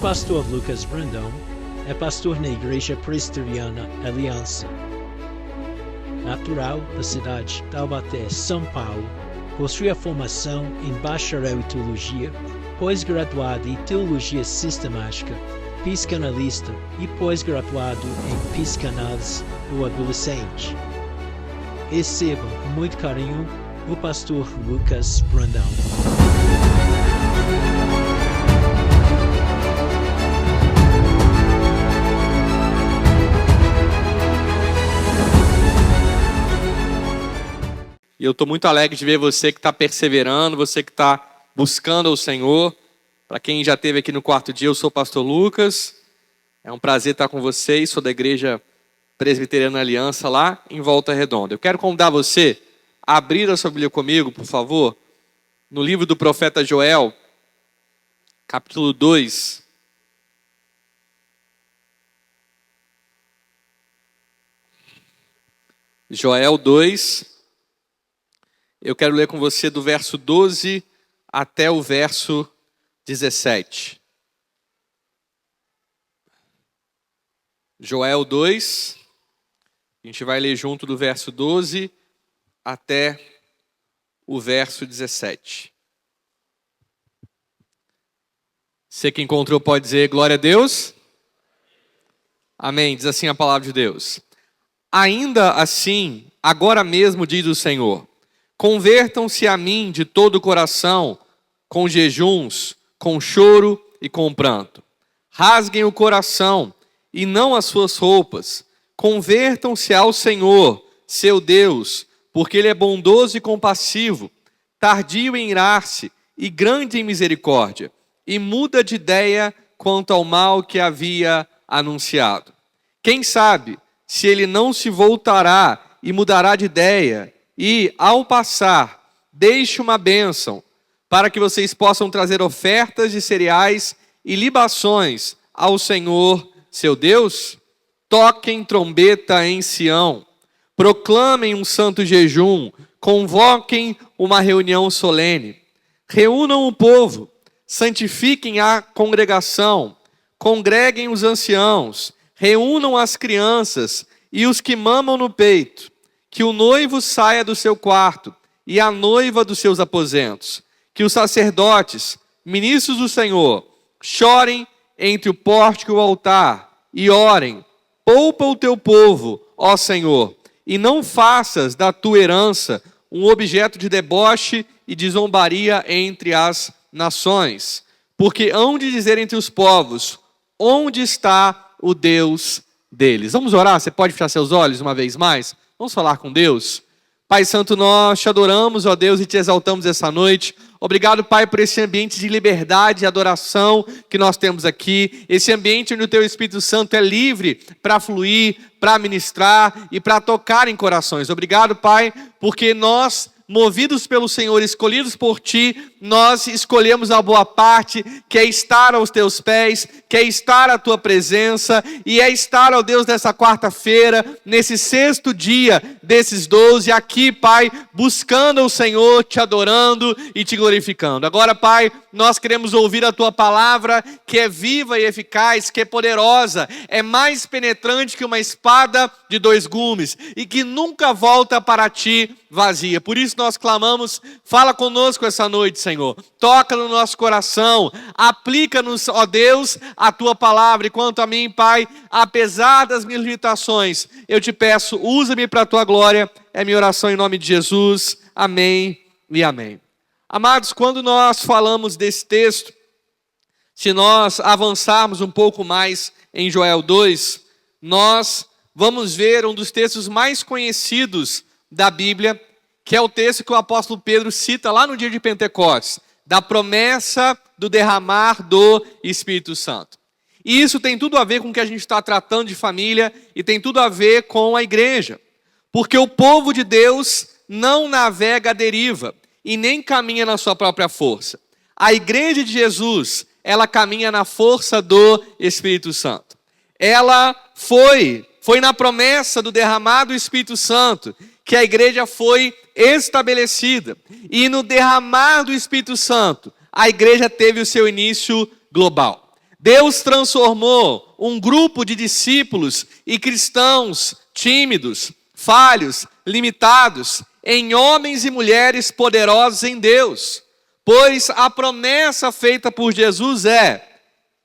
pastor Lucas Brandão, é pastor na Igreja Presbiteriana Aliança. Natural da cidade de Taubaté, São Paulo, possui a formação em bacharel em teologia, pós-graduado em teologia sistemática, psicanalista e pós-graduado em psicanálise do adolescente. Recebam com muito carinho o pastor Lucas Brandão. E eu estou muito alegre de ver você que está perseverando, você que está buscando o Senhor. Para quem já esteve aqui no quarto dia, eu sou o pastor Lucas. É um prazer estar com vocês, sou da Igreja Presbiteriana Aliança, lá em Volta Redonda. Eu quero convidar você a abrir a sua Bíblia comigo, por favor, no livro do profeta Joel, capítulo 2. Joel 2. Eu quero ler com você do verso 12 até o verso 17. Joel 2, a gente vai ler junto do verso 12 até o verso 17. Você que encontrou pode dizer glória a Deus. Amém, diz assim a palavra de Deus. Ainda assim, agora mesmo diz o Senhor, convertam-se a mim de todo o coração, com jejuns, com choro e com pranto. Rasguem o coração e não as suas roupas. Convertam-se ao Senhor, seu Deus, porque Ele é bondoso e compassivo, tardio em irar-se e grande em misericórdia, e muda de ideia quanto ao mal que havia anunciado. Quem sabe se Ele não se voltará e mudará de ideia, e, ao passar, deixe uma bênção, para que vocês possam trazer ofertas de cereais e libações ao Senhor, seu Deus? Toquem trombeta em Sião, proclamem um santo jejum, convoquem uma reunião solene. Reúnam o povo, santifiquem a congregação, congreguem os anciãos, reúnam as crianças e os que mamam no peito. Que o noivo saia do seu quarto e a noiva dos seus aposentos. Que os sacerdotes, ministros do Senhor, chorem entre o pórtico e o altar e orem. Poupa o teu povo, ó Senhor, e não faças da tua herança um objeto de deboche e de zombaria entre as nações. Porque hão de dizer entre os povos, onde está o Deus deles? Vamos orar? Você pode fechar seus olhos uma vez mais? Vamos falar com Deus? Pai Santo, nós te adoramos, ó Deus, e te exaltamos essa noite. Obrigado, Pai, por esse ambiente de liberdade e adoração que nós temos aqui. Esse ambiente onde o Teu Espírito Santo é livre para fluir, para ministrar e para tocar em corações. Obrigado, Pai, porque nós, movidos pelo Senhor, escolhidos por Ti, nós escolhemos a boa parte, que é estar aos Teus pés, que é estar à Tua presença, e é estar, ó Deus, nessa quarta-feira, nesse sexto dia desses 12, aqui, Pai, buscando o Senhor, Te adorando e Te glorificando. Agora, Pai, nós queremos ouvir a Tua palavra, que é viva e eficaz, que é poderosa, é mais penetrante que uma espada de 2 gumes, e que nunca volta para Ti vazia. Por isso nós clamamos, fala conosco essa noite, Senhor. Toca no nosso coração, aplica-nos, ó Deus, a Tua palavra. E quanto a mim, Pai, apesar das minhas limitações, eu te peço, usa-me para a Tua glória. É minha oração em nome de Jesus. Amém e amém. Amados, quando nós falamos desse texto, se nós avançarmos um pouco mais em Joel 2, nós vamos ver um dos textos mais conhecidos da Bíblia, que é o texto que o apóstolo Pedro cita lá no dia de Pentecostes, da promessa do derramar do Espírito Santo. E isso tem tudo a ver com o que a gente está tratando de família e tem tudo a ver com a igreja. Porque o povo de Deus não navega à deriva e nem caminha na sua própria força. A igreja de Jesus, ela caminha na força do Espírito Santo. Ela foi na promessa do derramar do Espírito Santo que a igreja foi estabelecida. E no derramar do Espírito Santo, a igreja teve o seu início global. Deus transformou um grupo de discípulos e cristãos tímidos, falhos, limitados, em homens e mulheres poderosos em Deus. Pois a promessa feita por Jesus é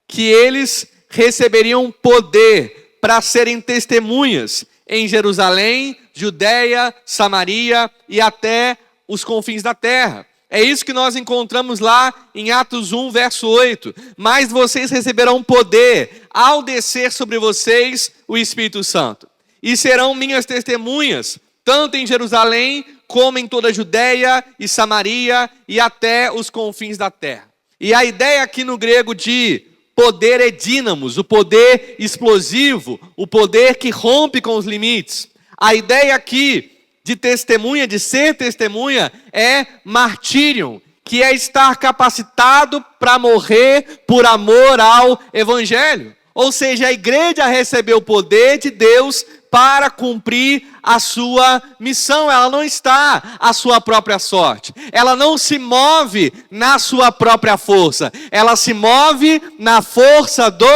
que eles receberiam poder para serem testemunhas em Jerusalém, Judeia, Samaria e até os confins da terra. É isso que nós encontramos lá em Atos 1, verso 8. Mas vocês receberão poder ao descer sobre vocês o Espírito Santo. E serão minhas testemunhas, tanto em Jerusalém, como em toda a Judeia e Samaria e até os confins da terra. E a ideia aqui no grego de poder é dínamos, o poder explosivo, o poder que rompe com os limites. A ideia aqui de testemunha, de ser testemunha, é martírio, que é estar capacitado para morrer por amor ao Evangelho. Ou seja, a igreja recebeu o poder de Deus para cumprir a sua missão. Ela não está à sua própria sorte. Ela não se move na sua própria força. Ela se move na força do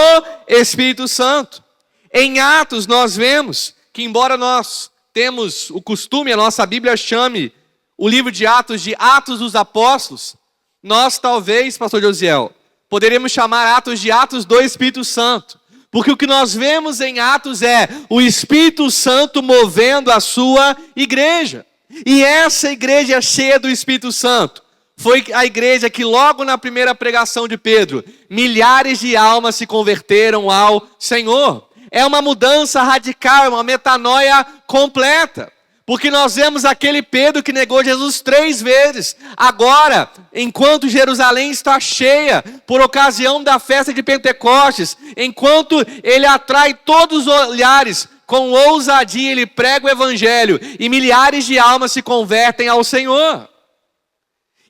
Espírito Santo. Em Atos nós vemos que, embora nós temos o costume, a nossa Bíblia chame o livro de Atos dos Apóstolos, nós talvez, pastor Josiel, poderíamos chamar Atos de Atos do Espírito Santo. Porque o que nós vemos em Atos é o Espírito Santo movendo a sua igreja. E essa igreja cheia do Espírito Santo foi a igreja que logo na primeira pregação de Pedro, milhares de almas se converteram ao Senhor. É uma mudança radical, é uma metanoia completa. Porque nós vemos aquele Pedro que negou Jesus 3 vezes. Agora, enquanto Jerusalém está cheia, por ocasião da festa de Pentecostes, enquanto ele atrai todos os olhares, com ousadia ele prega o Evangelho, e milhares de almas se convertem ao Senhor.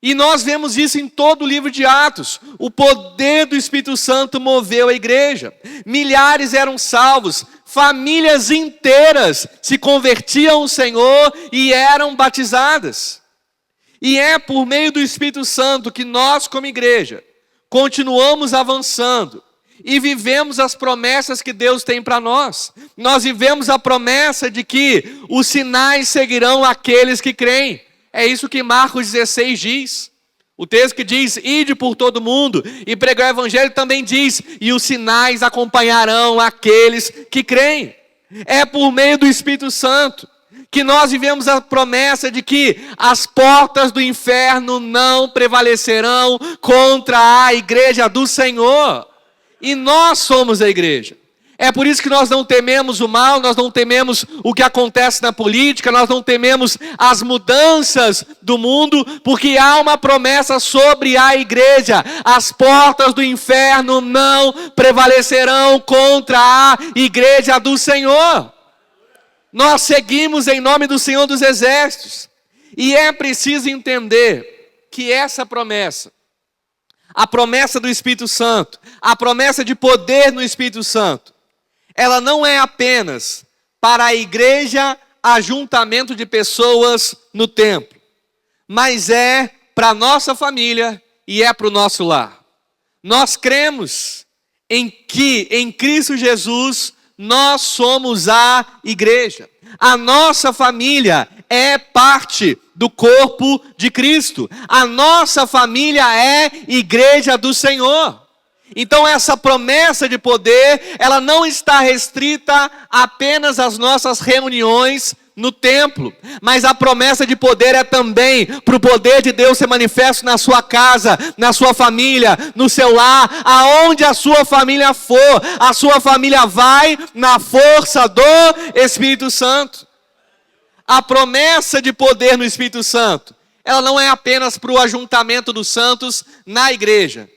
E nós vemos isso em todo o livro de Atos. O poder do Espírito Santo moveu a igreja. Milhares eram salvos. Famílias inteiras se convertiam ao Senhor e eram batizadas. E é por meio do Espírito Santo que nós, como igreja, continuamos avançando e vivemos as promessas que Deus tem para nós. Nós vivemos a promessa de que os sinais seguirão aqueles que creem. É isso que Marcos 16 diz. O texto que diz, ide por todo mundo e pregar o Evangelho também diz, e os sinais acompanharão aqueles que creem. É por meio do Espírito Santo que nós vivemos a promessa de que as portas do inferno não prevalecerão contra a igreja do Senhor. E nós somos a igreja. É por isso que nós não tememos o mal, nós não tememos o que acontece na política, nós não tememos as mudanças do mundo, porque há uma promessa sobre a igreja. As portas do inferno não prevalecerão contra a igreja do Senhor. Nós seguimos em nome do Senhor dos Exércitos. E é preciso entender que essa promessa, a promessa do Espírito Santo, a promessa de poder no Espírito Santo, ela não é apenas para a igreja, ajuntamento de pessoas no templo, mas é para a nossa família e é para o nosso lar. Nós cremos em que em Cristo Jesus nós somos a igreja. A nossa família é parte do corpo de Cristo. A nossa família é igreja do Senhor. Então essa promessa de poder, ela não está restrita apenas às nossas reuniões no templo, mas a promessa de poder é também para o poder de Deus ser manifesto na sua casa, na sua família, no seu lar, aonde a sua família for, a sua família vai na força do Espírito Santo. A promessa de poder no Espírito Santo, ela não é apenas para o ajuntamento dos santos na igreja,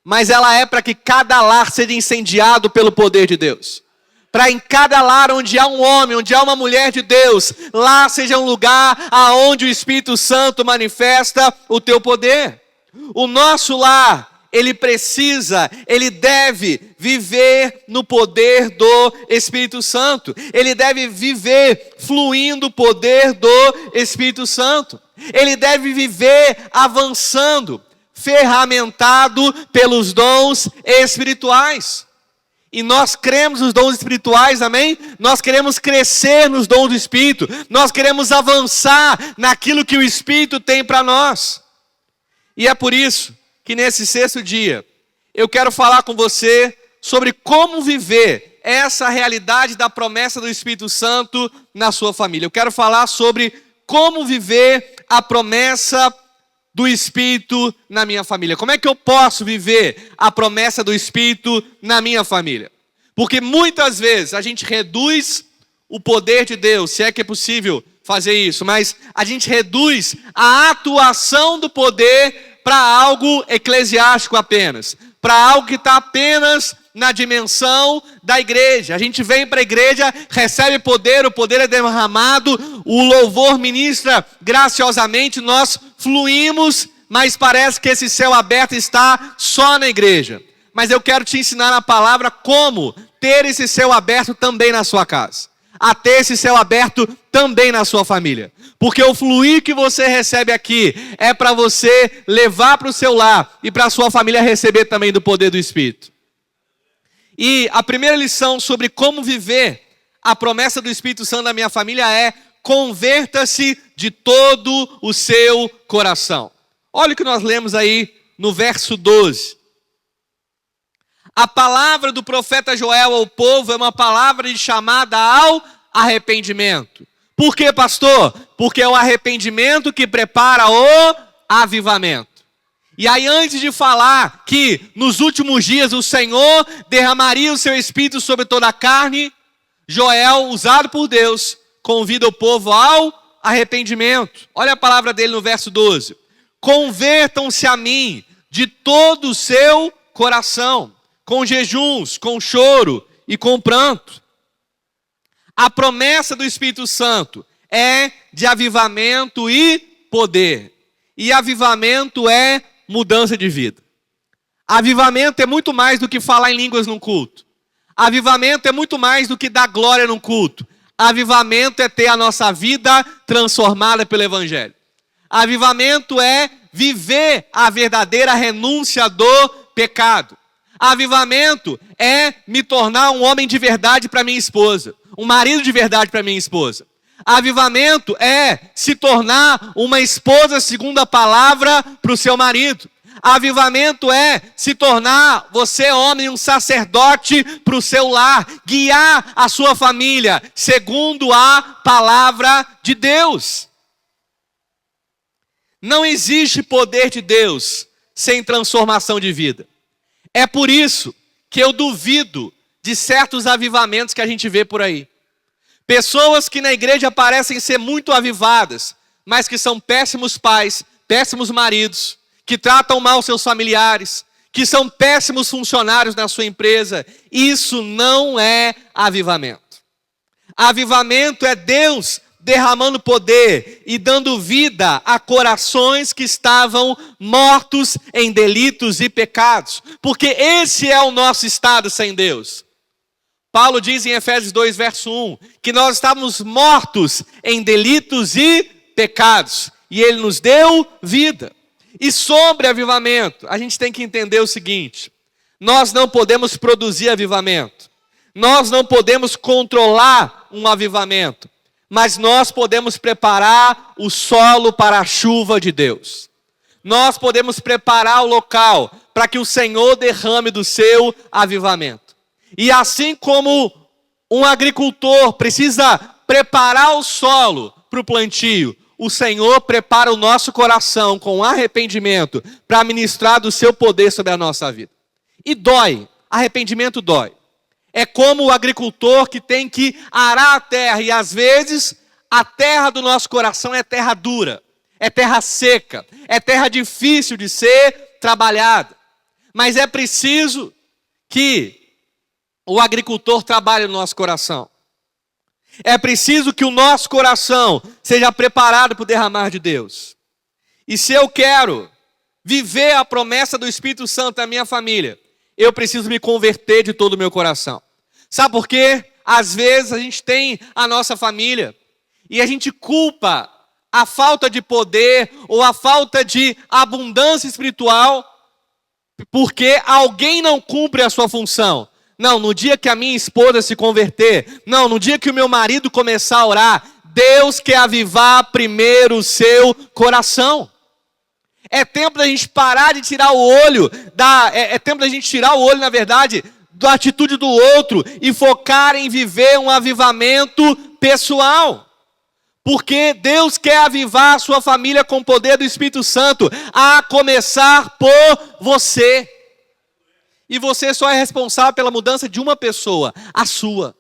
mas ela é para que cada lar seja incendiado pelo poder de Deus. Para em cada lar onde há um homem, onde há uma mulher de Deus, lá seja um lugar aonde o Espírito Santo manifesta o teu poder. O nosso lar, ele deve viver no poder do Espírito Santo. Ele deve viver fluindo o poder do Espírito Santo. Ele deve viver avançando, ferramentado pelos dons espirituais. E nós cremos nos dons espirituais, amém? Nós queremos crescer nos dons do Espírito. Nós queremos avançar naquilo que o Espírito tem para nós. E é por isso que nesse sexto dia, eu quero falar com você sobre como viver essa realidade da promessa do Espírito Santo na sua família. Eu quero falar sobre como viver a promessa do Espírito na minha família. Como é que eu posso viver a promessa do Espírito na minha família? Porque muitas vezes a gente reduz o poder de Deus, se é que é possível fazer isso, mas a gente reduz a atuação do poder para algo eclesiástico apenas, para algo que está apenas na dimensão da igreja. A gente vem para a igreja, recebe poder, o poder é derramado, o louvor ministra graciosamente, nós fluímos, mas parece que esse céu aberto está só na igreja. Mas eu quero te ensinar na palavra como ter esse céu aberto também na sua casa, a ter esse céu aberto também na sua família. Porque o fluir que você recebe aqui é para você levar para o seu lar e para a sua família receber também do poder do Espírito. E a primeira lição sobre como viver a promessa do Espírito Santo na minha família é: converta-se de todo o seu coração. Olha o que nós lemos aí no verso 12. A palavra do profeta Joel ao povo é uma palavra de chamada ao arrependimento. Por quê, pastor? Porque é o arrependimento que prepara o avivamento. E aí, antes de falar que nos últimos dias o Senhor derramaria o seu Espírito sobre toda a carne, Joel, usado por Deus, convida o povo ao arrependimento. Olha a palavra dele no verso 12. Convertam-se a mim de todo o seu coração, com jejuns, com choro e com pranto. A promessa do Espírito Santo é de avivamento e poder. E avivamento é mudança de vida. Avivamento é muito mais do que falar em línguas num culto. Avivamento é muito mais do que dar glória num culto. Avivamento é ter a nossa vida transformada pelo Evangelho. Avivamento é viver a verdadeira renúncia do pecado. Avivamento é me tornar um homem de verdade para minha esposa, um marido de verdade para minha esposa. Avivamento é se tornar uma esposa segundo a palavra para o seu marido. Avivamento é se tornar você, homem, um sacerdote para o seu lar, guiar a sua família segundo a palavra de Deus. Não existe poder de Deus sem transformação de vida. É por isso que eu duvido de certos avivamentos que a gente vê por aí. Pessoas que na igreja parecem ser muito avivadas, mas que são péssimos pais, péssimos maridos, que tratam mal seus familiares, que são péssimos funcionários na sua empresa. Isso não é avivamento. Avivamento é Deus derramando poder e dando vida a corações que estavam mortos em delitos e pecados. Porque esse é o nosso estado sem Deus. Paulo diz em Efésios 2, verso 1, que nós estávamos mortos em delitos e pecados, e Ele nos deu vida. E sobre avivamento, a gente tem que entender o seguinte: nós não podemos produzir avivamento, nós não podemos controlar um avivamento, mas nós podemos preparar o solo para a chuva de Deus. Nós podemos preparar o local para que o Senhor derrame do seu avivamento. E assim como um agricultor precisa preparar o solo para o plantio, o Senhor prepara o nosso coração com arrependimento para ministrar do seu poder sobre a nossa vida. E dói, arrependimento dói. É como o agricultor que tem que arar a terra, e às vezes a terra do nosso coração é terra dura, é terra seca, é terra difícil de ser trabalhada. Mas é preciso que o agricultor trabalhe no nosso coração. É preciso que o nosso coração seja preparado para o derramar de Deus. E se eu quero viver a promessa do Espírito Santo na minha família, eu preciso me converter de todo o meu coração. Sabe por quê? Às vezes a gente tem a nossa família e a gente culpa a falta de poder ou a falta de abundância espiritual porque alguém não cumpre a sua função. Não, no dia que a minha esposa se converter, não, no dia que o meu marido começar a orar, Deus quer avivar primeiro o seu coração. É tempo da gente parar de tirar o olho, é tempo da gente tirar o olho, na verdade, da atitude do outro e focar em viver um avivamento pessoal. Porque Deus quer avivar a sua família com o poder do Espírito Santo, a começar por você. E você só é responsável pela mudança de uma pessoa, a sua.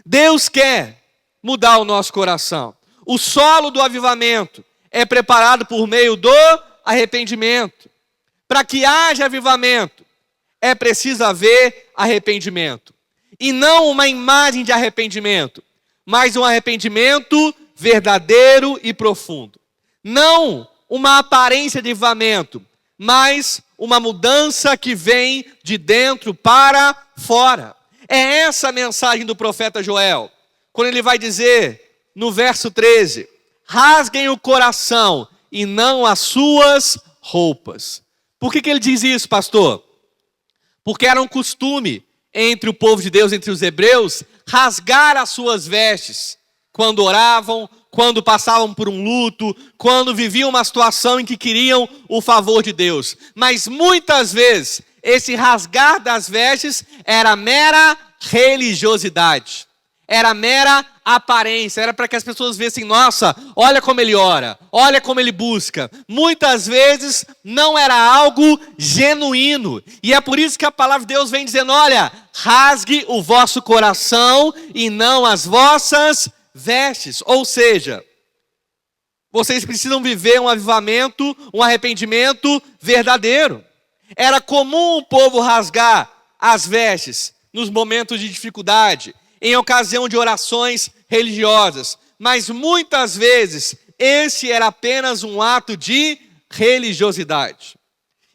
Deus quer mudar o nosso coração. O solo do avivamento é preparado por meio do arrependimento. Para que haja avivamento, é preciso haver arrependimento. E não uma imagem de arrependimento, mas um arrependimento verdadeiro e profundo. Não uma aparência de avivamento, mas uma mudança que vem de dentro para fora. É essa a mensagem do profeta Joel, quando ele vai dizer no verso 13: rasguem o coração e não as suas roupas. Por que ele diz isso, pastor? Porque era um costume entre o povo de Deus, entre os hebreus, rasgar as suas vestes quando oravam, quando passavam por um luto, quando viviam uma situação em que queriam o favor de Deus. Mas muitas vezes, esse rasgar das vestes era mera religiosidade. Era mera aparência, era para que as pessoas vissem, nossa, olha como ele ora, olha como ele busca. Muitas vezes não era algo genuíno. E é por isso que a palavra de Deus vem dizendo, olha, rasgue o vosso coração e não as vossas vestes. Ou seja, vocês precisam viver um avivamento, um arrependimento verdadeiro. Era comum o povo rasgar as vestes nos momentos de dificuldade, em ocasião de orações religiosas, mas muitas vezes esse era apenas um ato de religiosidade.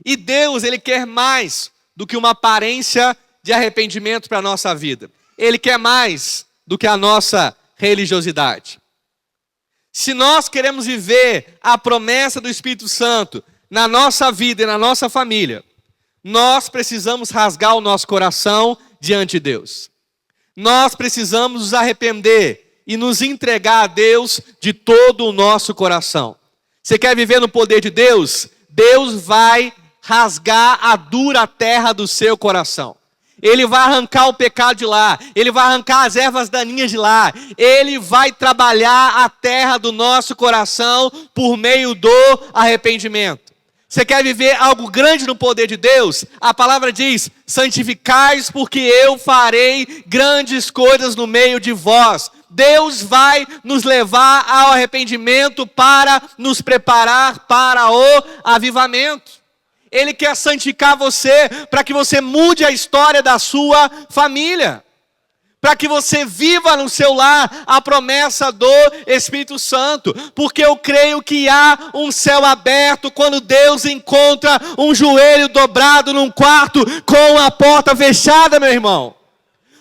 E Deus, Ele quer mais do que uma aparência de arrependimento para a nossa vida. Ele quer mais do que a nossa religiosidade. Se nós queremos viver a promessa do Espírito Santo na nossa vida e na nossa família, nós precisamos rasgar o nosso coração diante de Deus. Nós precisamos nos arrepender e nos entregar a Deus de todo o nosso coração. Você quer viver no poder de Deus? Deus vai rasgar a dura terra do seu coração. Ele vai arrancar o pecado de lá. Ele vai arrancar as ervas daninhas de lá. Ele vai trabalhar a terra do nosso coração por meio do arrependimento. Você quer viver algo grande no poder de Deus? A palavra diz, santificai-os porque eu farei grandes coisas no meio de vós. Deus vai nos levar ao arrependimento para nos preparar para o avivamento. Ele quer santificar você para que você mude a história da sua família. Para que você viva no seu lar a promessa do Espírito Santo. Porque eu creio que há um céu aberto quando Deus encontra um joelho dobrado num quarto com a porta fechada, meu irmão.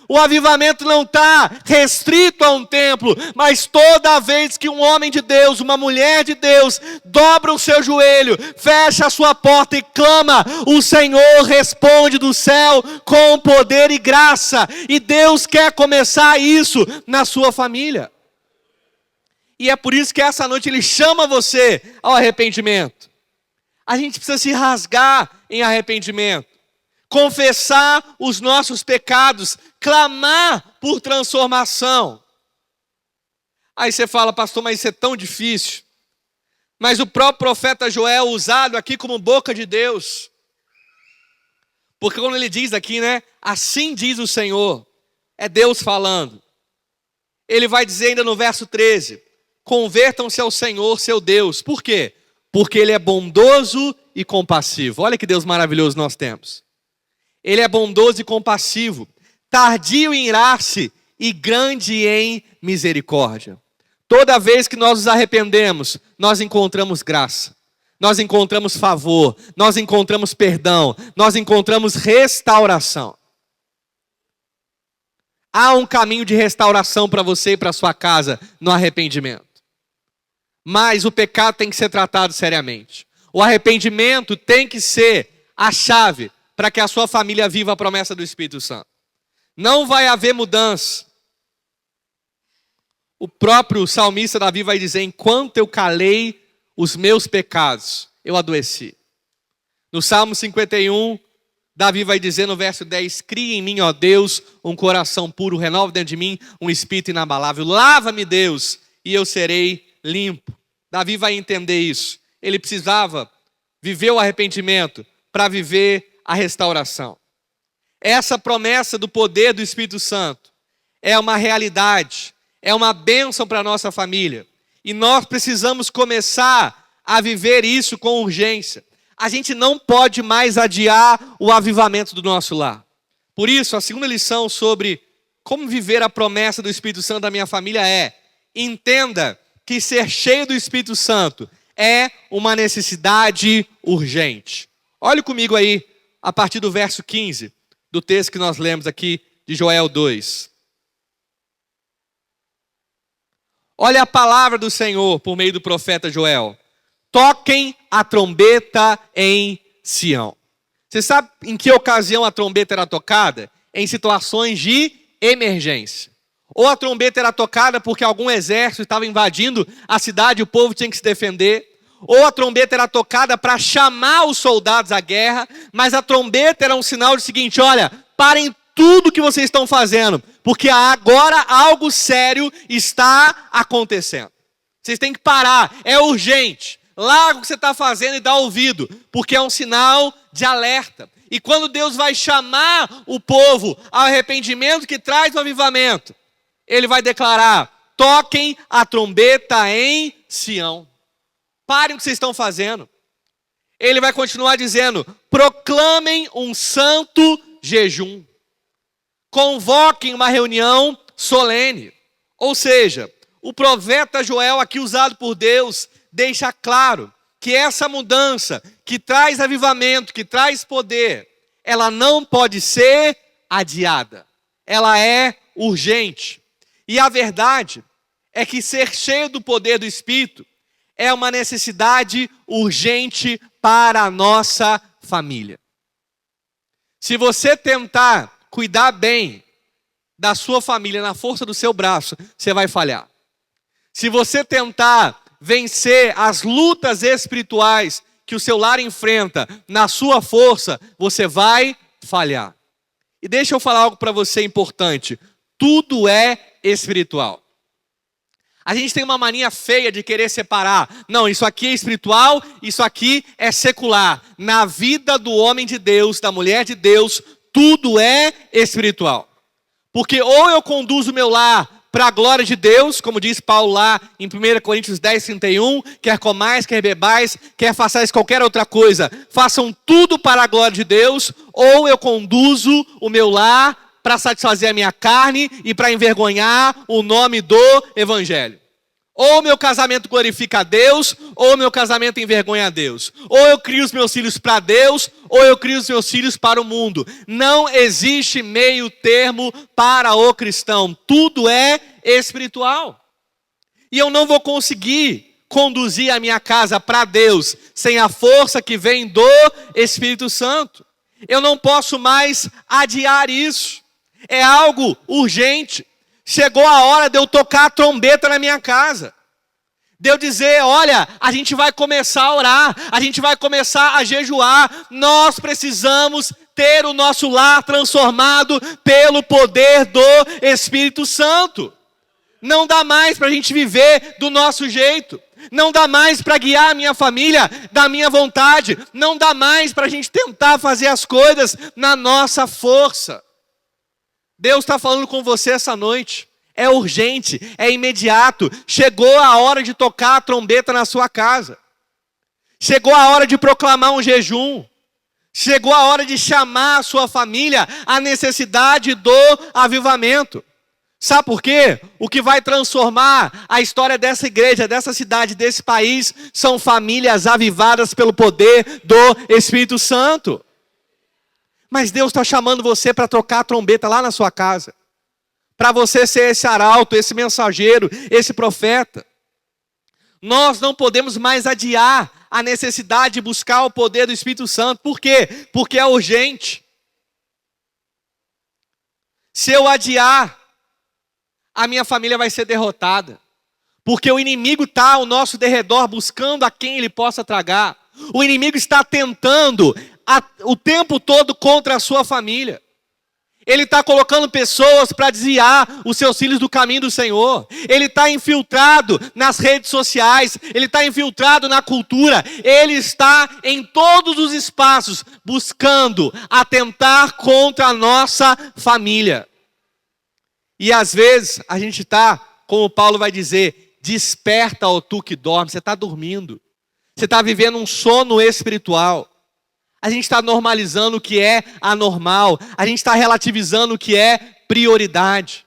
O avivamento não está restrito a um templo, mas toda vez que um homem de Deus, uma mulher de Deus, dobra o seu joelho, fecha a sua porta e clama, o Senhor responde do céu com poder e graça. E Deus quer começar isso na sua família. E é por isso que essa noite Ele chama você ao arrependimento. A gente precisa se rasgar em arrependimento. Confessar os nossos pecados, clamar por transformação. Aí você fala, pastor, mas isso é tão difícil. Mas o próprio profeta Joel, usado aqui como boca de Deus. Porque quando ele diz aqui, né, assim diz o Senhor, é Deus falando. Ele vai dizer ainda no verso 13, convertam-se ao Senhor, seu Deus. Por quê? Porque Ele é bondoso e compassivo. Olha que Deus maravilhoso nós temos. Ele é bondoso e compassivo, tardio em irar-se e grande em misericórdia. Toda vez que nós nos arrependemos, nós encontramos graça, nós encontramos favor, nós encontramos perdão, nós encontramos restauração. Há um caminho de restauração para você e para sua casa no arrependimento. mas o pecado tem que ser tratado seriamente. O arrependimento tem que ser a chave para que a sua família viva a promessa do Espírito Santo. Não vai haver mudança. O próprio salmista Davi vai dizer: enquanto eu calei os meus pecados, eu adoeci. No Salmo 51, Davi vai dizer no verso 10: cria em mim, ó Deus, um coração puro, renova dentro de mim um espírito inabalável. Lava-me, Deus, e eu serei limpo. Davi vai entender isso. Ele precisava viver o arrependimento para viver a restauração. Essa promessa do poder do Espírito Santo é uma realidade, é uma bênção para a nossa família. E nós precisamos começar a viver isso com urgência. A gente não pode mais adiar o avivamento do nosso lar. Por isso, a segunda lição sobre como viver a promessa do Espírito Santo da minha família é: entenda que ser cheio do Espírito Santo é uma necessidade urgente. Olhe comigo aí, a partir do verso 15, do texto que nós lemos aqui de Joel 2. Olha a palavra do Senhor por meio do profeta Joel. Toquem a trombeta em Sião. Você sabe em que ocasião a trombeta era tocada? Em situações de emergência. Ou a trombeta era tocada porque algum exército estava invadindo a cidade e o povo tinha que se defender. Ou a trombeta era tocada para chamar os soldados à guerra. Mas a trombeta era um sinal de seguinte: olha, parem tudo que vocês estão fazendo, porque agora algo sério está acontecendo. Vocês têm que parar, é urgente. Larga o que você está fazendo e dá ouvido, porque é um sinal de alerta. E quando Deus vai chamar o povo ao arrependimento que traz o avivamento, Ele vai declarar: toquem a trombeta em Sião. Parem o que vocês estão fazendo. Ele vai continuar dizendo: proclamem um santo jejum. Convoquem uma reunião solene. Ou seja, o profeta Joel, aqui usado por Deus, deixa claro que essa mudança que traz avivamento, que traz poder, ela não pode ser adiada. Ela é urgente. E a verdade é que ser cheio do poder do Espírito é uma necessidade urgente para a nossa família. Se você tentar cuidar bem da sua família na força do seu braço, você vai falhar. Se você tentar vencer as lutas espirituais que o seu lar enfrenta na sua força, você vai falhar. E deixa eu falar algo para você importante: tudo é espiritual. A gente tem uma mania feia de querer separar. Não, isso aqui é espiritual, isso aqui é secular. Na vida do homem de Deus, da mulher de Deus, tudo é espiritual. Porque ou eu conduzo o meu lar para a glória de Deus, como diz Paulo lá em 1 Coríntios 10, 31, quer comais, quer bebais, quer façais qualquer outra coisa, façam tudo para a glória de Deus, ou eu conduzo o meu lar para satisfazer a minha carne e para envergonhar o nome do Evangelho. Ou meu casamento glorifica a Deus, ou meu casamento envergonha a Deus. Ou eu crio os meus filhos para Deus, ou eu crio os meus filhos para o mundo. Não existe meio termo para o cristão. Tudo é espiritual. E eu não vou conseguir conduzir a minha casa para Deus sem a força que vem do Espírito Santo. Eu não posso mais adiar isso. É algo urgente. Chegou a hora de eu tocar a trombeta na minha casa. De eu dizer: olha, a gente vai começar a orar, a gente vai começar a jejuar. Nós precisamos ter o nosso lar transformado pelo poder do Espírito Santo. Não dá mais para a gente viver do nosso jeito. Não dá mais para guiar a minha família da minha vontade. Não dá mais para a gente tentar fazer as coisas na nossa força. Deus está falando com você essa noite. É urgente, é imediato. Chegou a hora de tocar a trombeta na sua casa. Chegou a hora de proclamar um jejum. Chegou a hora de chamar a sua família à necessidade do avivamento. Sabe por quê? O que vai transformar a história dessa igreja, dessa cidade, desse país, são famílias avivadas pelo poder do Espírito Santo. Mas Deus está chamando você para tocar a trombeta lá na sua casa. Para você ser esse arauto, esse mensageiro, esse profeta. Nós não podemos mais adiar a necessidade de buscar o poder do Espírito Santo. Por quê? Porque é urgente. Se eu adiar, a minha família vai ser derrotada. Porque o inimigo está ao nosso derredor buscando a quem ele possa tragar. O inimigo está tentando o tempo todo contra a sua família. Ele está colocando pessoas para desviar os seus filhos do caminho do Senhor. Ele está infiltrado nas redes sociais. Ele está infiltrado na cultura. Ele está em todos os espaços buscando atentar contra a nossa família. E às vezes a gente está, como Paulo vai dizer, desperta, ó tu que dorme. Você está dormindo. Você está vivendo um sono espiritual. A gente está normalizando o que é anormal. A gente está relativizando o que é prioridade.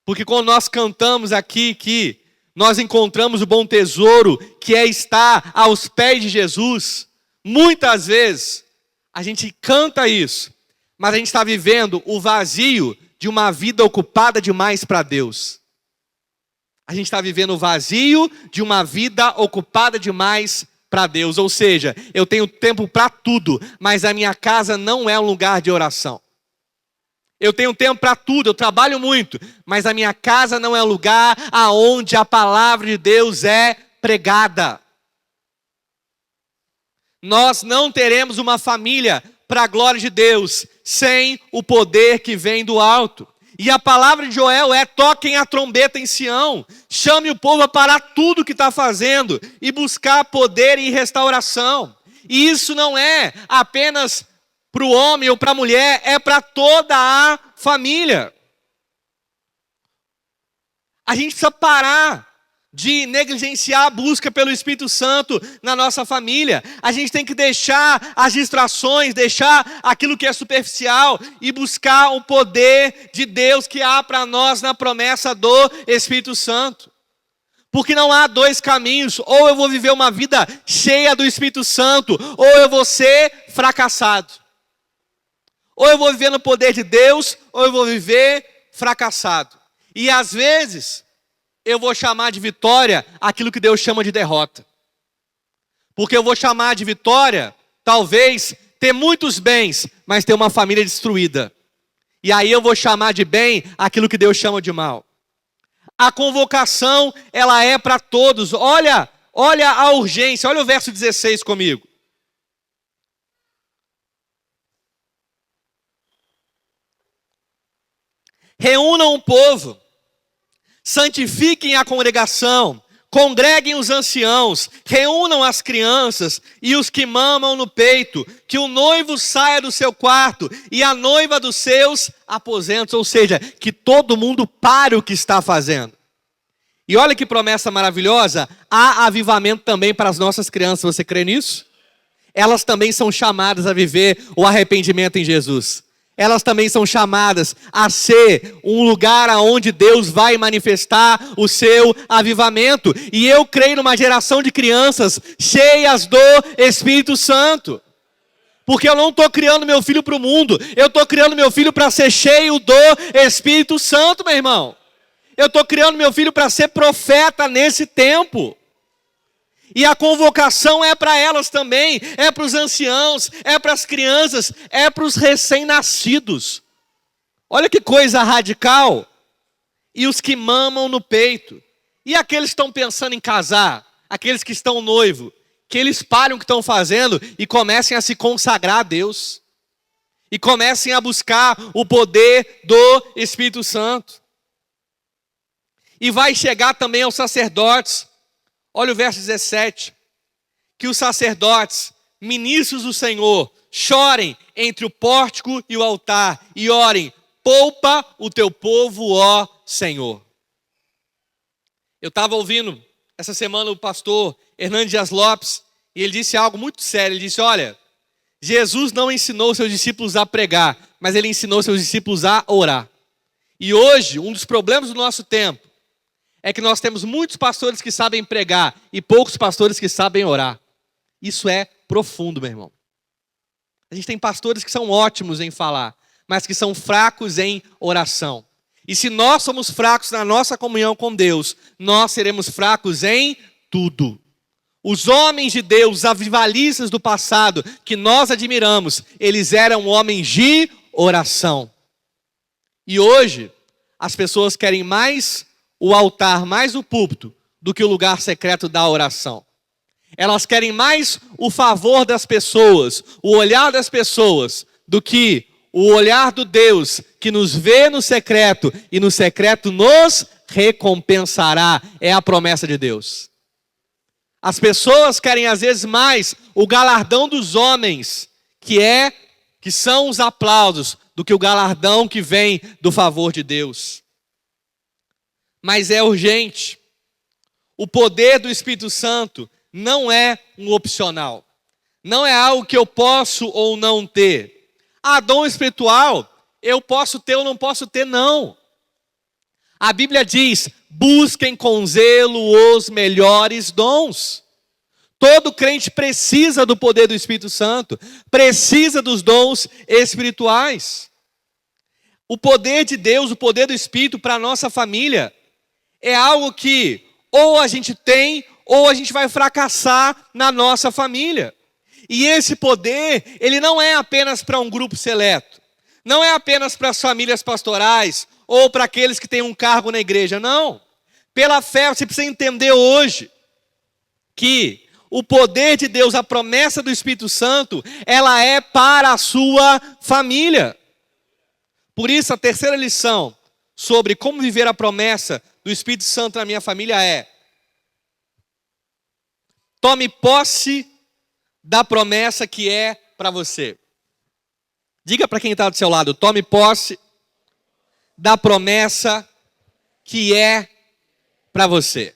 Porque quando nós cantamos aqui que nós encontramos o bom tesouro, que é estar aos pés de Jesus, muitas vezes a gente canta isso, mas a gente está vivendo o vazio de uma vida ocupada demais para Deus. A gente está vivendo o vazio de uma vida ocupada demais para Deus. Ou seja, eu tenho tempo para tudo, mas a minha casa não é um lugar de oração. Eu tenho tempo para tudo, eu trabalho muito, mas a minha casa não é um lugar aonde a palavra de Deus é pregada. Nós não teremos uma família para a glória de Deus sem o poder que vem do alto. E a palavra de Joel é: toquem a trombeta em Sião, chame o povo a parar tudo que está fazendo e buscar poder e restauração. E isso não é apenas para o homem ou para a mulher, é para toda a família. A gente precisa parar de negligenciar a busca pelo Espírito Santo na nossa família. A gente tem que deixar as distrações, deixar aquilo que é superficial e buscar o poder de Deus que há para nós na promessa do Espírito Santo. Porque não há dois caminhos: ou eu vou viver uma vida cheia do Espírito Santo, ou eu vou ser fracassado. Ou eu vou viver no poder de Deus, ou eu vou viver fracassado. E às vezes eu vou chamar de vitória aquilo que Deus chama de derrota. Porque eu vou chamar de vitória, talvez, ter muitos bens, mas ter uma família destruída. E aí eu vou chamar de bem aquilo que Deus chama de mal. A convocação, ela é para todos. Olha a urgência, olha o verso 16 comigo. Reúnam o povo, santifiquem a congregação, congreguem os anciãos, reúnam as crianças e os que mamam no peito, que o noivo saia do seu quarto e a noiva dos seus aposentos. Ou seja, que todo mundo pare o que está fazendo. E olha que promessa maravilhosa: há avivamento também para as nossas crianças. Você crê nisso? Elas também são chamadas a viver o arrependimento em Jesus. Elas também são chamadas a ser um lugar onde Deus vai manifestar o seu avivamento. E eu creio numa geração de crianças cheias do Espírito Santo. Porque eu não estou criando meu filho para o mundo. Eu estou criando meu filho para ser cheio do Espírito Santo, meu irmão. Eu estou criando meu filho para ser profeta nesse tempo. E a convocação é para elas também, é para os anciãos, é para as crianças, é para os recém-nascidos. Olha que coisa radical. E os que mamam no peito. E aqueles que estão pensando em casar, aqueles que estão noivo, que eles parem o que estão fazendo e comecem a se consagrar a Deus. E comecem a buscar o poder do Espírito Santo. E vai chegar também aos sacerdotes. Olha o verso 17, que os sacerdotes, ministros do Senhor, chorem entre o pórtico e o altar e orem: poupa o teu povo, ó Senhor. Eu estava ouvindo essa semana o pastor Hernandes Dias Lopes, e ele disse algo muito sério. Ele disse: olha, Jesus não ensinou seus discípulos a pregar, mas ele ensinou seus discípulos a orar. E hoje, um dos problemas do nosso tempo é que nós temos muitos pastores que sabem pregar e poucos pastores que sabem orar. Isso é profundo, meu irmão. A gente tem pastores que são ótimos em falar, mas que são fracos em oração. E se nós somos fracos na nossa comunhão com Deus, nós seremos fracos em tudo. Os homens de Deus, os avivalistas do passado, que nós admiramos, eles eram homens de oração. E hoje, as pessoas querem mais o altar, mais o púlpito, do que o lugar secreto da oração. Elas querem mais o favor das pessoas, o olhar das pessoas, do que o olhar do Deus que nos vê no secreto e no secreto nos recompensará. É a promessa de Deus. As pessoas querem às vezes mais o galardão dos homens, que são os aplausos, do que o galardão que vem do favor de Deus. Mas é urgente. O poder do Espírito Santo não é um opcional. Não é algo que eu posso ou não ter. Dom espiritual, eu posso ter ou não posso ter, não. A Bíblia diz, busquem com zelo os melhores dons. Todo crente precisa do poder do Espírito Santo, precisa dos dons espirituais. O poder de Deus, o poder do Espírito para a nossa família, é algo que ou a gente tem, ou a gente vai fracassar na nossa família. E esse poder, ele não é apenas para um grupo seleto. Não é apenas para as famílias pastorais, ou para aqueles que têm um cargo na igreja, não. Pela fé, você precisa entender hoje, que o poder de Deus, a promessa do Espírito Santo, ela é para a sua família. Por isso, a terceira lição sobre como viver a promessa do Espírito Santo na minha família é: tome posse da promessa que é para você. Diga para quem está do seu lado, tome posse da promessa que é para você.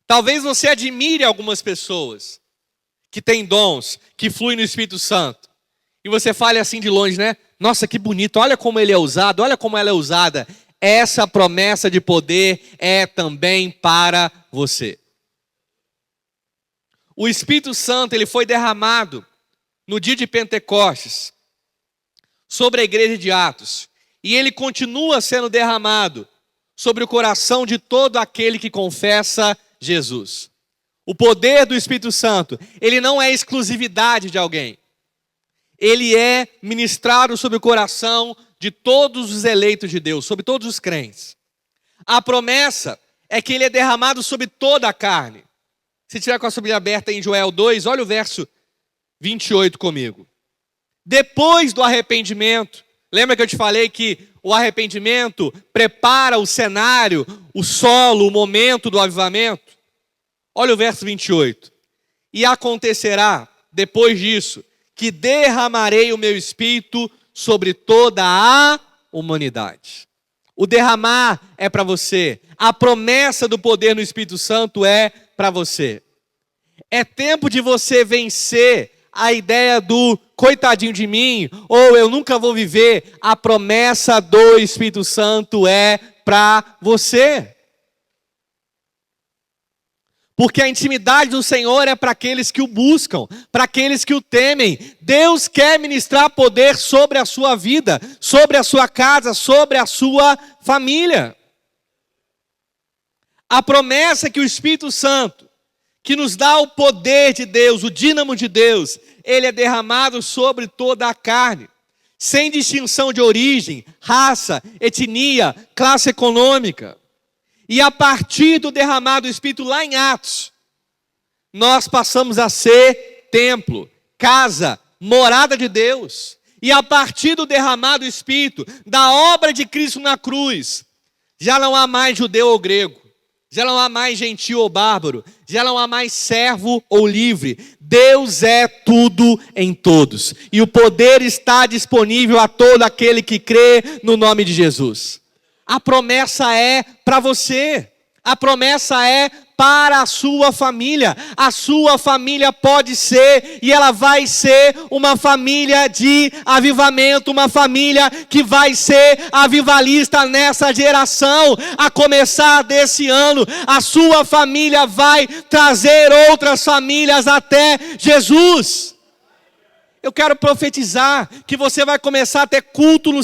Talvez você admire algumas pessoas que têm dons, que fluem no Espírito Santo. E você fale assim de longe, né? Nossa, que bonito, olha como ele é usado, olha como ela é usada. Essa promessa de poder é também para você. O Espírito Santo, ele foi derramado no dia de Pentecostes sobre a igreja de Atos. E ele continua sendo derramado sobre o coração de todo aquele que confessa Jesus. O poder do Espírito Santo, ele não é exclusividade de alguém. Ele é ministrado sobre o coração de todos os eleitos de Deus, sobre todos os crentes. A promessa é que ele é derramado sobre toda a carne. Se tiver com a sua Bíblia aberta em Joel 2, olha o verso 28 comigo. Depois do arrependimento, lembra que eu te falei que o arrependimento prepara o cenário, o solo, o momento do avivamento? Olha o verso 28. E acontecerá, depois disso, que derramarei o meu espírito sobre toda a humanidade. O derramar é para você. A promessa do poder no Espírito Santo é para você. É tempo de você vencer a ideia do coitadinho de mim, ou eu nunca vou viver. A promessa do Espírito Santo é para você. Porque a intimidade do Senhor é para aqueles que o buscam, para aqueles que o temem. Deus quer ministrar poder sobre a sua vida, sobre a sua casa, sobre a sua família. A promessa é que o Espírito Santo, que nos dá o poder de Deus, o dínamo de Deus, ele é derramado sobre toda a carne, sem distinção de origem, raça, etnia, classe econômica. E a partir do derramado do Espírito lá em Atos, nós passamos a ser templo, casa, morada de Deus. E a partir do derramado do Espírito, da obra de Cristo na cruz, já não há mais judeu ou grego, já não há mais gentil ou bárbaro, já não há mais servo ou livre. Deus é tudo em todos. E o poder está disponível a todo aquele que crê no nome de Jesus. A promessa é para você. A promessa é para a sua família. A sua família pode ser e ela vai ser uma família de avivamento, uma família que vai ser avivalista nessa geração. A começar desse ano, a sua família vai trazer outras famílias até Jesus. Eu quero profetizar que você vai começar a ter culto no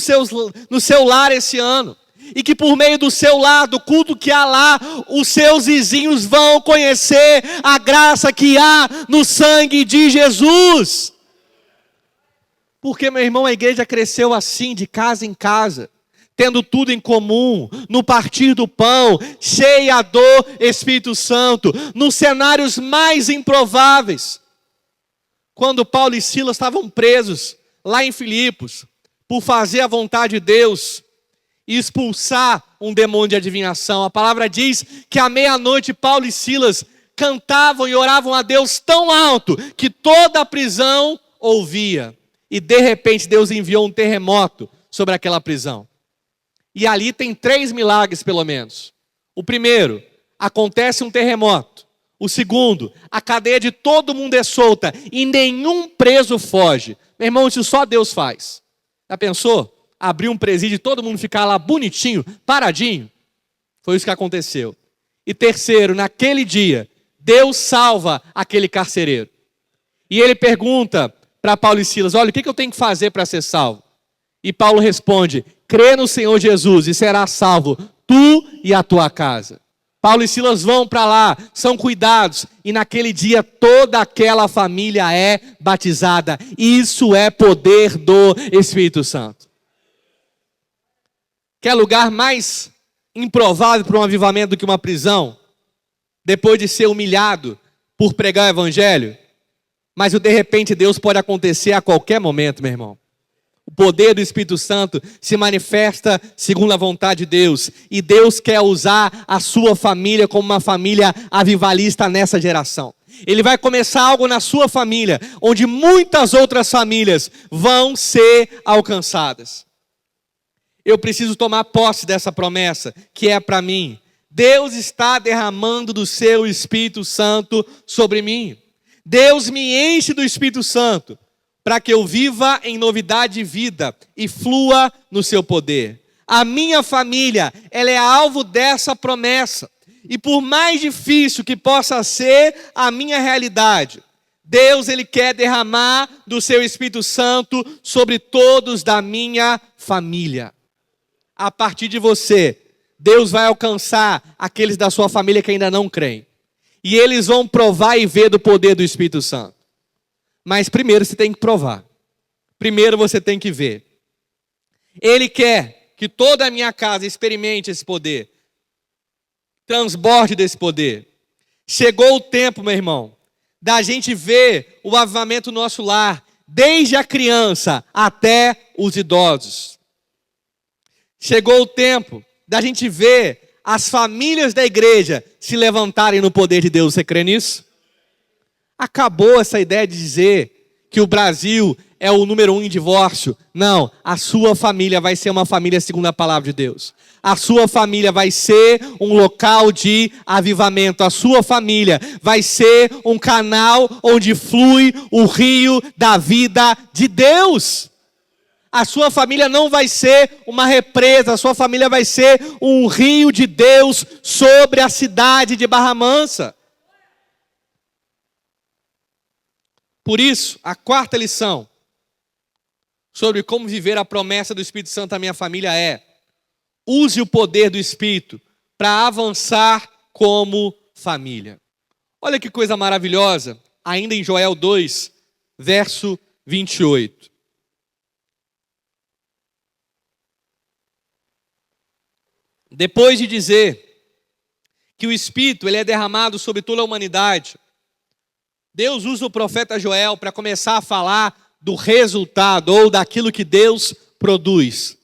seu lar esse ano. e que por meio do seu lar, do culto que há lá, os seus vizinhos vão conhecer a graça que há no sangue de Jesus. Porque, meu irmão, a igreja cresceu assim, de casa em casa, tendo tudo em comum, no partir do pão, cheia do Espírito Santo, nos cenários mais improváveis. Quando Paulo e Silas estavam presos lá em Filipos, por fazer a vontade de Deus e expulsar um demônio de adivinhação, a palavra diz que à meia-noite Paulo e Silas cantavam e oravam a Deus tão alto que toda a prisão ouvia. E de repente Deus enviou um terremoto sobre aquela prisão. E ali tem 3 milagres pelo menos. O primeiro, acontece um terremoto. O segundo, a cadeia de todo mundo é solta e nenhum preso foge. Meu irmão, isso só Deus faz. Já pensou? Abrir um presídio e todo mundo ficar lá bonitinho, paradinho? Foi isso que aconteceu. E terceiro, naquele dia, Deus salva aquele carcereiro. E ele pergunta para Paulo e Silas, olha, o que eu tenho que fazer para ser salvo? E Paulo responde, crê no Senhor Jesus e serás salvo, tu e a tua casa. Paulo e Silas vão para lá, são cuidados, e naquele dia toda aquela família é batizada. Isso é poder do Espírito Santo. Quer lugar mais improvável para um avivamento do que uma prisão? Depois de ser humilhado por pregar o evangelho? Mas o de repente Deus pode acontecer a qualquer momento, meu irmão. O poder do Espírito Santo se manifesta segundo a vontade de Deus. E Deus quer usar a sua família como uma família avivalista nessa geração. Ele vai começar algo na sua família, onde muitas outras famílias vão ser alcançadas. Eu preciso tomar posse dessa promessa, que é para mim. Deus está derramando do seu Espírito Santo sobre mim. Deus me enche do Espírito Santo, para que eu viva em novidade de vida e flua no seu poder. A minha família, ela é alvo dessa promessa. E por mais difícil que possa ser a minha realidade, Deus, Ele quer derramar do seu Espírito Santo sobre todos da minha família. A partir de você, Deus vai alcançar aqueles da sua família que ainda não creem. E eles vão provar e ver do poder do Espírito Santo. Mas primeiro você tem que provar. Primeiro você tem que ver. Ele quer que toda a minha casa experimente esse poder. Transborde desse poder. Chegou o tempo, meu irmão, da gente ver o avivamento no nosso lar, desde a criança até os idosos. Chegou o tempo da gente ver as famílias da igreja se levantarem no poder de Deus. Você crê nisso? Acabou essa ideia de dizer que o Brasil é o número 1 em divórcio. Não, a sua família vai ser uma família segundo a palavra de Deus. A sua família vai ser um local de avivamento. A sua família vai ser um canal onde flui o rio da vida de Deus. A sua família não vai ser uma represa, a sua família vai ser um rio de Deus sobre a cidade de Barra Mansa. Por isso, a quarta lição sobre como viver a promessa do Espírito Santo na minha família é: use o poder do Espírito para avançar como família. Olha que coisa maravilhosa, ainda em Joel 2, verso 28. Depois de dizer que o Espírito ele é derramado sobre toda a humanidade, Deus usa o profeta Joel para começar a falar do resultado ou daquilo que Deus produz.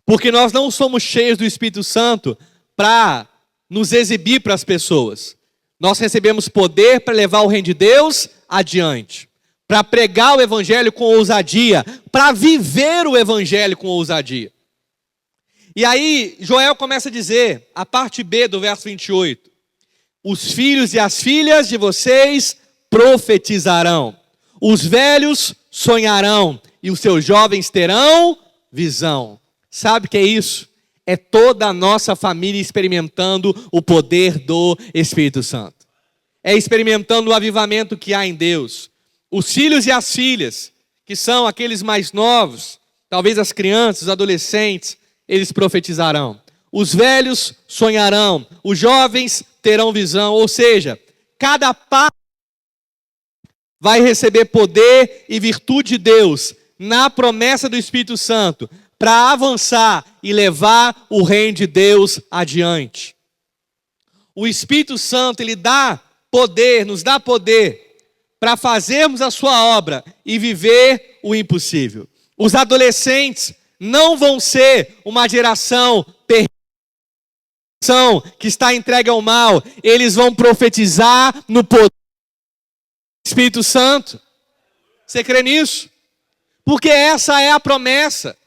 Porque nós não somos cheios do Espírito Santo para nos exibir para as pessoas. Nós recebemos poder para levar o reino de Deus adiante, para pregar o evangelho com ousadia, para viver o evangelho com ousadia. E aí Joel começa a dizer, a parte B do verso 28, os filhos e as filhas de vocês profetizarão, os velhos sonharão e os seus jovens terão visão. Sabe o que é isso? É toda a nossa família experimentando o poder do Espírito Santo. É experimentando o avivamento que há em Deus. Os filhos e as filhas, que são aqueles mais novos, talvez as crianças, os adolescentes, eles profetizarão. os velhos sonharão, os jovens terão visão. Ou seja, cada parte vai receber poder e virtude de Deus na promessa do Espírito Santo para avançar e levar o reino de Deus adiante. O Espírito Santo, ele dá poder, nos dá poder para fazermos a sua obra e viver o impossível. Os adolescentes não vão ser uma geração perdida, que está entregue ao mal. Eles vão profetizar no poder do Espírito Santo. Você crê nisso? Porque essa é a promessa.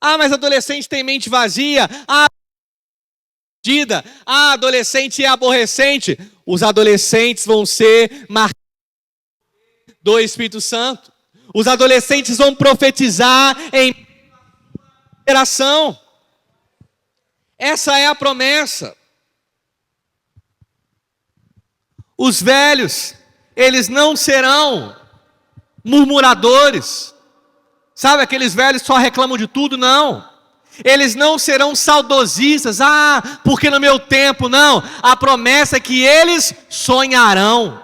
Ah, mas adolescente tem mente vazia. Ah, adolescente é aborrecente. Os adolescentes vão ser marcados do Espírito Santo. Os adolescentes vão profetizar em geração. Essa é a promessa. Os velhos, eles não serão murmuradores. Sabe, aqueles velhos que só reclamam de tudo? Não. Eles não serão saudosistas. Ah, porque no meu tempo, não. A promessa é que eles sonharão.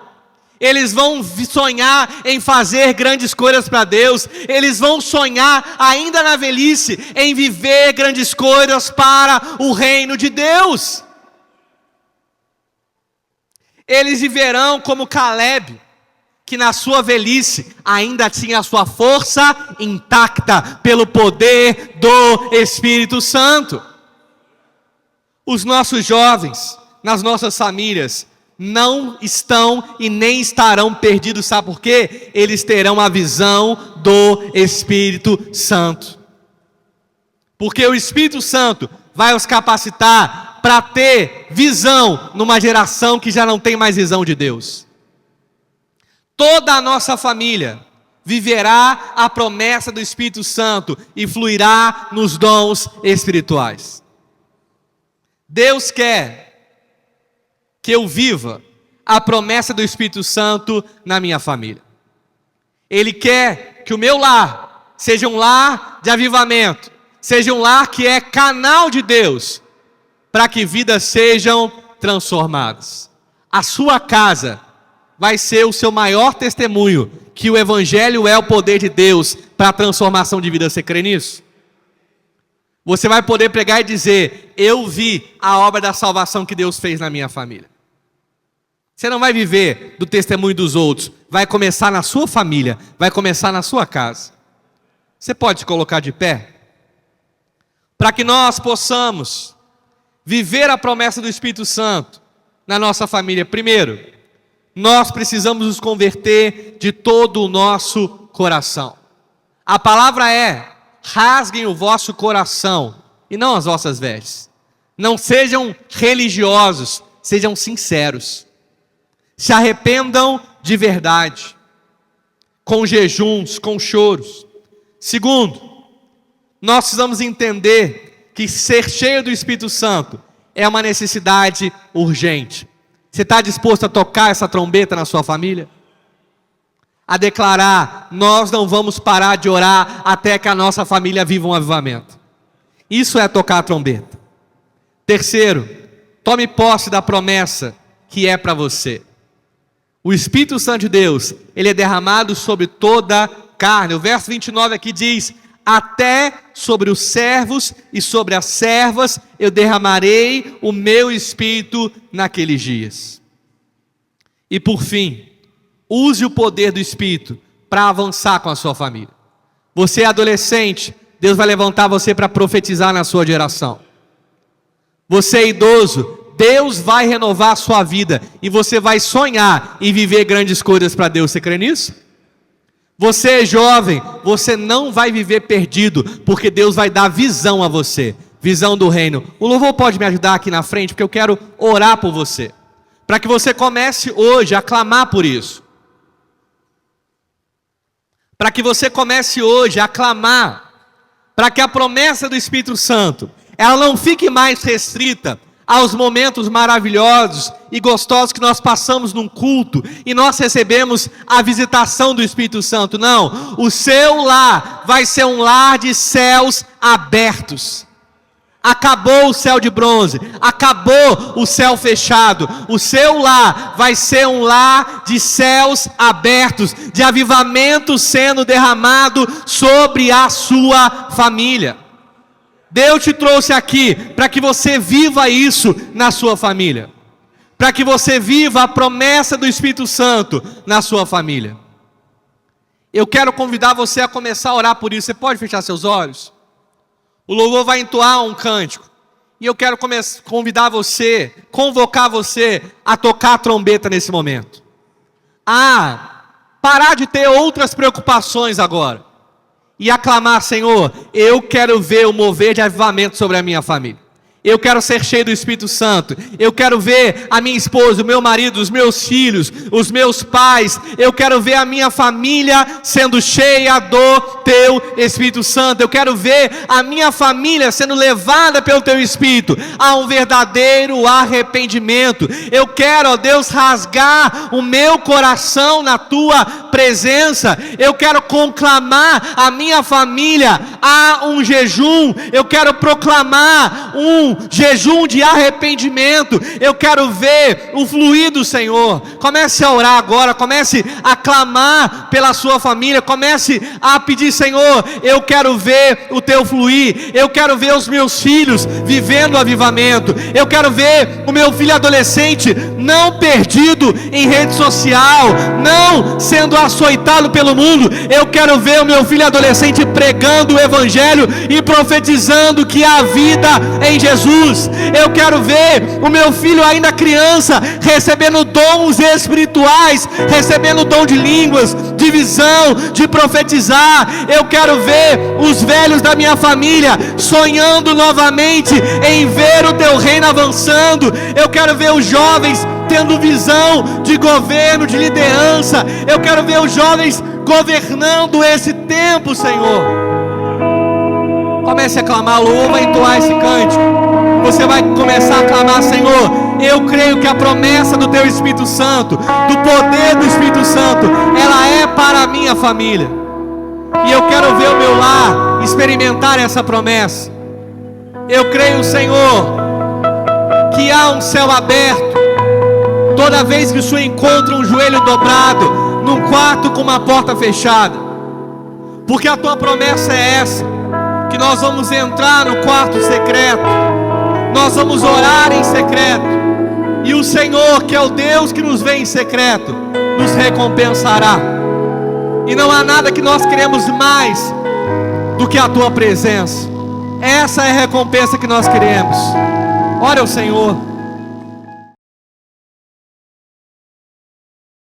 Eles vão sonhar em fazer grandes coisas para Deus. Eles vão sonhar ainda na velhice em viver grandes coisas para o reino de Deus. Eles viverão como Caleb, que na sua velhice ainda tinha a sua força intacta pelo poder do Espírito Santo. Os nossos jovens, nas nossas famílias, não estão e nem estarão perdidos, sabe por quê? Eles terão a visão do Espírito Santo. Porque o Espírito Santo vai os capacitar para ter visão numa geração que já não tem mais visão de Deus. Toda a nossa família viverá a promessa do Espírito Santo e fluirá nos dons espirituais. Deus quer que eu viva a promessa do Espírito Santo na minha família. Ele quer que o meu lar seja um lar de avivamento, seja um lar que é canal de Deus, para que vidas sejam transformadas. A sua casa vai ser o seu maior testemunho que o Evangelho é o poder de Deus para a transformação de vida. Você crê nisso? Você vai poder pregar e dizer: eu vi a obra da salvação que Deus fez na minha família. Você não vai viver do testemunho dos outros. Vai começar na sua família, vai começar na sua casa. Você pode se colocar de pé? Para que nós possamos viver a promessa do Espírito Santo na nossa família. Primeiro, nós precisamos nos converter de todo o nosso coração. A palavra é: rasguem o vosso coração e não as vossas vestes. Não sejam religiosos, sejam sinceros. Se arrependam de verdade, com jejuns, com choros. Segundo, nós precisamos entender que ser cheio do Espírito Santo é uma necessidade urgente. Você está disposto a tocar essa trombeta na sua família? A declarar: nós não vamos parar de orar até que a nossa família viva um avivamento. Isso é tocar a trombeta. Terceiro, tome posse da promessa que é para você. O Espírito Santo de Deus, ele é derramado sobre toda a carne. O verso 29 aqui diz: até sobre os servos e sobre as servas eu derramarei o meu Espírito naqueles dias. E por fim, use o poder do Espírito para avançar com a sua família. Você é adolescente, Deus vai levantar você para profetizar na sua geração. Você é idoso, Deus vai renovar a sua vida e você vai sonhar e viver grandes coisas para Deus. Você crê nisso? Você é jovem, você não vai viver perdido, porque Deus vai dar visão a você, visão do reino. O louvor pode me ajudar aqui na frente, porque eu quero orar por você, para que você comece hoje a clamar por isso. Para que você comece hoje a clamar, para que a promessa do Espírito Santo, ela não fique mais restrita aos momentos maravilhosos e gostosos que nós passamos num culto e nós recebemos a visitação do Espírito Santo. Não, o seu lar vai ser um lar de céus abertos. Acabou o céu de bronze, acabou o céu fechado. O seu lar vai ser um lar de céus abertos, de avivamento sendo derramado sobre a sua família. Deus te trouxe aqui para que você viva isso na sua família, para que você viva a promessa do Espírito Santo na sua família. Eu quero convidar você a começar a orar por isso. Você pode fechar seus olhos? O louvor vai entoar um cântico, e eu quero convidar você, convocar você a tocar a trombeta nesse momento. Parar de ter outras preocupações agora, e aclamar: Senhor, eu quero ver o mover de avivamento sobre a minha família. Eu quero ser cheio do Espírito Santo. Eu quero ver a minha esposa, o meu marido, os meus filhos, os meus pais. Eu quero ver a minha família sendo cheia do Teu Espírito Santo. Eu quero ver a minha família sendo levada pelo Teu Espírito a um verdadeiro arrependimento. Eu quero, ó Deus, rasgar o meu coração na Tua presença. Eu quero conclamar a minha família a um jejum. Eu quero proclamar um jejum de arrependimento. Eu quero ver o fluir do Senhor. Comece a orar agora, comece a clamar pela sua família, comece a pedir: Senhor, eu quero ver o Teu fluir, eu quero ver os meus filhos vivendo o avivamento, eu quero ver o meu filho adolescente não perdido em rede social, não sendo açoitado pelo mundo. Eu quero ver o meu filho adolescente pregando o Evangelho e profetizando que há vida em Jesus. Eu quero ver o meu filho ainda criança recebendo dons espirituais, recebendo dom de línguas, de visão, de profetizar. Eu quero ver os velhos da minha família sonhando novamente em ver o Teu reino avançando. Eu quero ver os jovens tendo visão de governo, de liderança. Eu quero ver os jovens governando esse tempo, Senhor. Comece a clamar, o louvor vai entoar esse cântico. Você vai começar a clamar: Senhor, eu creio que a promessa do Teu Espírito Santo, do poder do Espírito Santo, ela é para a minha família. E eu quero ver o meu lar experimentar essa promessa. Eu creio, Senhor, que há um céu aberto toda vez que o Senhor encontra um joelho dobrado num quarto com uma porta fechada. Porque a Tua promessa é essa, que nós vamos entrar no quarto secreto, nós vamos orar em secreto, e o Senhor, que é o Deus que nos vê em secreto, nos recompensará. E não há nada que nós queremos mais do que a Tua presença. Essa é a recompensa que nós queremos. Ore ao Senhor.